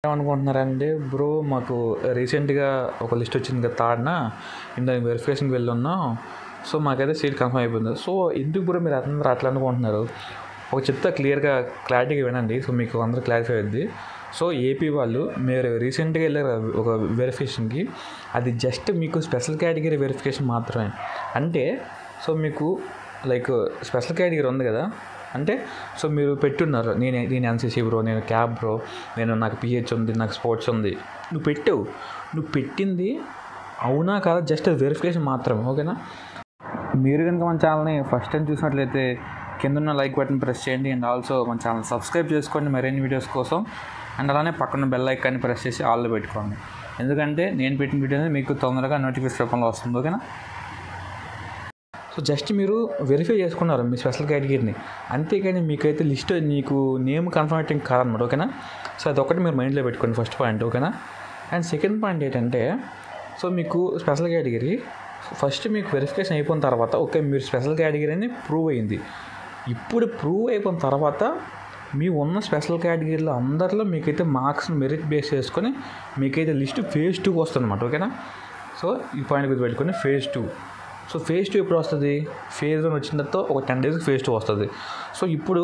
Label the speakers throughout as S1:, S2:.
S1: ఏమనుకుంటున్నారంటే బ్రో మాకు రీసెంట్గా ఒక లిస్ట్ వచ్చింది కదా థర్డ్న ఇందాక వెరిఫికేషన్కి వెళ్ళి ఉన్నాం. సో మాకైతే సీట్ కన్ఫర్మ్ అయిపోయింది. సో ఎందుకు బ్రో మీరు అందరూ అట్లా అనుకుంటున్నారు? ఒక చెప్తా క్లారిటీగా వినండి. సో మీకు అందరూ క్లారిఫై అవుద్ది. సో ఏపీ వాళ్ళు మీరు రీసెంట్గా వెళ్ళారు ఒక వెరిఫికేషన్కి, అది జస్ట్ మీకు స్పెషల్ కేటగిరీ వెరిఫికేషన్ మాత్రమే. అంటే సో మీకు లైక్ స్పెషల్ కేటగిరీ ఉంది కదా, అంటే సో మీరు పెట్టున్నారు నేను ఎన్సీసీ బ్రో, నేను క్యాబ్ బ్రో, నాకు పిహెచ్ ఉంది, నాకు స్పోర్ట్స్ ఉంది. నువ్వు పెట్టింది అవునా కాదా జస్ట్ వెరిఫికేషన్ మాత్రమే. ఓకేనా? మీరు కనుక మన ఛానల్ని ఫస్ట్ టైం చూసినట్లయితే కింద ఉన్న లైక్ బటన్ ప్రెస్ చేయండి. అండ్ ఆల్సో మన ఛానల్ సబ్స్క్రైబ్ చేసుకోండి మరిన్ని వీడియోస్ కోసం. అండ్ అలానే పక్కన బెల్ ఐకాన్ని ప్రెస్ చేసి ఆల్లో పెట్టుకోండి. ఎందుకంటే నేను పెట్టిన వీడియో అనేది మీకు తొందరగా నోటిఫికేషన్ రూపంలో వస్తుంది. ఓకేనా? సో జస్ట్ మీరు వెరిఫై చేసుకున్నారు మీ స్పెషల్ కేటగిరీని, అంతేకాని మీకైతే లిస్ట్ మీకు నేమ్ కన్ఫర్మేటింగ్ కాదనమాట. ఓకేనా? సో అదొకటి మీరు మైండ్లో పెట్టుకోండి ఫస్ట్ పాయింట్. ఓకేనా? అండ్ సెకండ్ పాయింట్ ఏంటంటే, సో మీకు స్పెషల్ కేటగిరీ ఫస్ట్ మీకు వెరిఫికేషన్ అయిపోయిన తర్వాత ఓకే మీరు స్పెషల్ కేటగిరీ అని ప్రూవ్ అయింది. ఇప్పుడు ప్రూవ్ అయిపోయిన తర్వాత మీ ఉన్న స్పెషల్ కేటగిరీలో అందరిలో మీకైతే మార్క్స్ని మెరిట్ బేస్ చేసుకొని మీకైతే లిస్ట్ ఫేజ్ 2 వస్తుంది అనమాట. ఓకేనా? సో ఈ పాయింట్ గుర్తు పెట్టుకొని ఫేజ్ 2. సో ఫేజ్ 2 ఎప్పుడు వస్తుంది? ఫేజ్ 1 వచ్చిన తర్వాత ఒక 10 డేస్కి ఫేజ్ 2 వస్తుంది. సో ఇప్పుడు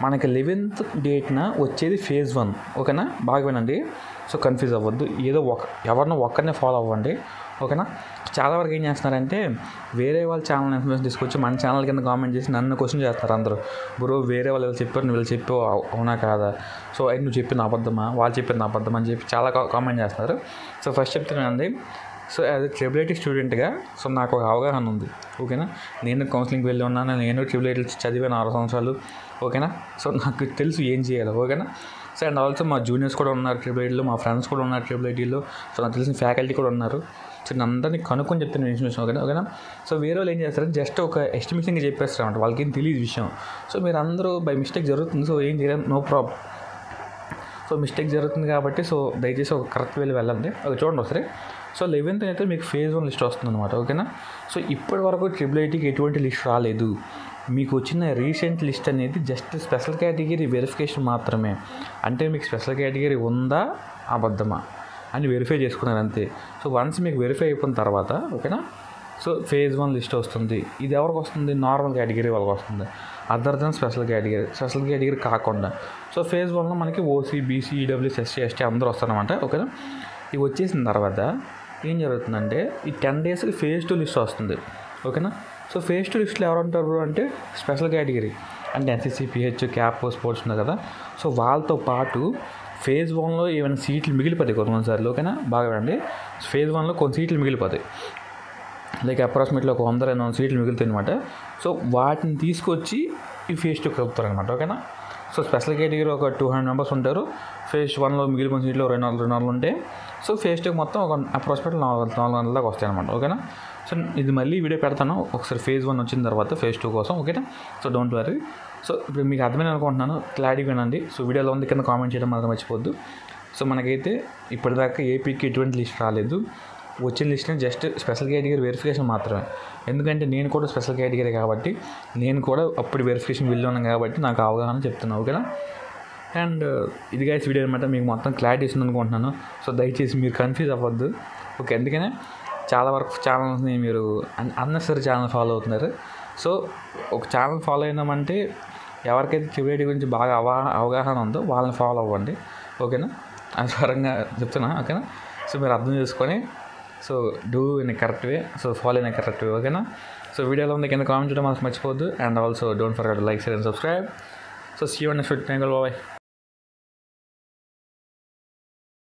S1: మనకి 11th డేట్న వచ్చేది ఫేజ్ 1. ఓకేనా? బాగా వినండి. సో కన్ఫ్యూజ్ అవ్వద్దు, ఏదో ఎవరినో ఒక్కరినే ఫాలో అవ్వండి. ఓకేనా? చాలా వరకు ఏం చేస్తున్నారంటే వేరే వాళ్ళ ఛానల్ ఇన్ఫర్మేషన్ తీసుకొచ్చి మన ఛానల్ కింద కామెంట్ చేసి నన్ను క్వశ్చన్ చేస్తారు అందరూ. బ్రో వేరే వాళ్ళు చెప్పారు, నువ్వు వీళ్ళు చెప్పావు అవునా కాదా, సో అది నువ్వు చెప్పింది అబద్ధమా, వాళ్ళు చెప్పింది అబద్ధమా అని చెప్పి చాలా కామెంట్ చేస్తున్నారు. సో ఫస్ట్ చెప్తున్నానండి, so as a triple IT స్టూడెంట్గా సో నాకు ఒక అవగాహన ఉంది. ఓకేనా? నేను కౌన్సిలింగ్కి వెళ్ళి ఉన్నాను, నేను ట్రిపుల్ ఐటీ చదివాను 6 సంవత్సరాలు. ఓకేనా? సో నాకు తెలుసు ఏం చేయాలి. ఓకేనా? సో అండ్ ఆల్సో మా జూనియర్స్ కూడా ఉన్నారు ట్రిపుల్ ఐటీలో, మా ఫ్రెండ్స్ కూడా ఉన్నారు ట్రిపుల్ ఐటీలో. సో నాకు తెలిసిన ఫ్యాకల్టీ కూడా ఉన్నారు. సో నేను అందరినీ కనుక్కొని చెప్తాను ఇన్ఫర్మేషన్. ఓకేనా? సో వేరే వాళ్ళు ఏం చేస్తారంటే జస్ట్ ఒక ఎస్టిమేషన్గా చెప్పేస్తారు అనమాట, వాళ్ళకి ఏం తెలియదు విషయం. సో మీరు అందరూ బై మిస్టేక్ జరుగుతుంది, సో ఏం చేయలేదు, నో ప్రాబ్లం. సో మిస్టేక్ జరుగుతుంది కాబట్టి సో దయచేసి ఒక కరెక్ట్ వేలో వెళ్ళండి. అది చూడండి ఒకసారి. సో 11th అయితే మీకు ఫేజ్ 1 లిస్ట్ వస్తుంది అనమాట. ఓకేనా? సో ఇప్పటి వరకు ట్రిపుల్ ఐటీకి ఎటువంటి లిస్ట్ రాలేదు. మీకు వచ్చిన రీసెంట్ లిస్ట్ అనేది జస్ట్ స్పెషల్ కేటగిరీ వెరిఫికేషన్ మాత్రమే. అంటే మీకు స్పెషల్ కేటగిరీ ఉందా అబద్ధమా అని వెరిఫై చేసుకున్నారు అంతే. సో వన్స్ మీకు వెరిఫై అయిపోయిన తర్వాత ఓకేనా, సో ఫేజ్ 1 లిస్ట్ వస్తుంది. ఇది ఎవరికి వస్తుంది? నార్మల్ కేటగిరీ వాళ్ళకి వస్తుంది, అదర్ దెన్ స్పెషల్ కేటగిరీ కాకుండా. సో ఫేజ్ 1లో మనకి OC, BC, EWS, SC, ST అందరూ వస్తారనమాట. ఓకేనా? ఇవి వచ్చేసిన తర్వాత ఏం జరుగుతుందంటే ఈ 10 డేస్కి ఫేజ్ 2 లిస్ట్ వస్తుంది. ఓకేనా? సో ఫేజ్ 2 లిస్ట్లో ఎవరు ఉంటారు అంటే స్పెషల్ కేటగిరీ అంటే ఎన్సీసీ, పిహెచ్, క్యాప్, స్పోర్ట్స్ ఉన్నాయి కదా. సో వాళ్ళతో పాటు ఫేజ్ 1లో ఏమైనా సీట్లు మిగిలిపోతాయి కొన్నిసార్లు. ఓకేనా? బాగా వినండి. ఫేజ్ 1లో కొన్ని సీట్లు మిగిలిపోతాయి, లైక్ అప్రాక్సిమేట్లీ ఒక 100-200 సీట్లు మిగులుతాయి అనమాట. సో వాటిని తీసుకొచ్చి ఈ ఫేజ్ 2 కలుపుతారనమాట. ఓకేనా? సో స్పెషల్ కేటగిరీ ఒక 200 మెంబర్స్ ఉంటారు. ఫేజ్ 1లో మిగిలిపోయిన సీట్లు 200 ఉంటాయి. సో ఫేజ్ 2 మొత్తం ఒక అప్రాక్సిమేట్లీ 400 దాకా వస్తాయి అనమాట. ఓకేనా? సో ఇది మళ్ళీ వీడియో పెడతాను ఒకసారి ఫేజ్ 1 వచ్చిన తర్వాత ఫేజ్ 2 కోసం. ఓకేనా? So don't worry. సో ఇప్పుడు మీకు అర్థమైంది అనుకుంటున్నాను, క్లారిటీ వినండి. సో వీడియోలో ఉంది కింద కామెంట్ చేయడం మాత్రం మర్చిపోద్దు. సో మనకైతే ఇప్పటిదాకా ఏపీకి ఎటువంటి లిస్ట్ రాలేదు. వచ్చిన లిస్ట్ని జస్ట్ స్పెషల్ కేటగిరీ వెరిఫికేషన్ మాత్రమే. ఎందుకంటే నేను కూడా స్పెషల్ కేటగిరీ కాబట్టి, నేను కూడా అప్పుడు వెరిఫికేషన్ వెళ్ళున్నాను కాబట్టి నాకు అవగాహన చెప్తున్నాను. ఓకేనా? అండ్ ఇది గైస్ వీడియో అనమాట, మీకు మొత్తం క్లారిటీ ఇస్తుంది అనుకుంటున్నాను. సో దయచేసి మీరు కన్ఫ్యూజ్ అవ్వద్దు. ఓకే? అందుకనే చాలా వరకు ఛానల్స్ని మీరు అన్నెసరీ ఛానల్ ఫాలో అవుతున్నారు. సో ఒక ఛానల్ ఫాలో అయినామంటే ఎవరికైతే ట్రిపుల్ గురించి బాగా అవగాహన ఉందో వాళ్ళని ఫాలో అవ్వండి. ఓకేనా? అది పరంగా చెప్తున్నా. ఓకేనా? సో మీరు అర్థం చేసుకొని so do in correct way, so follow in correct way. ఓకేనా? సో వీడియోలో ఉంది కింద కామెంట్ చేయడం మనకు మర్చిపోద్దు. And also don't forget like, share and subscribe. So see you next video. Bye.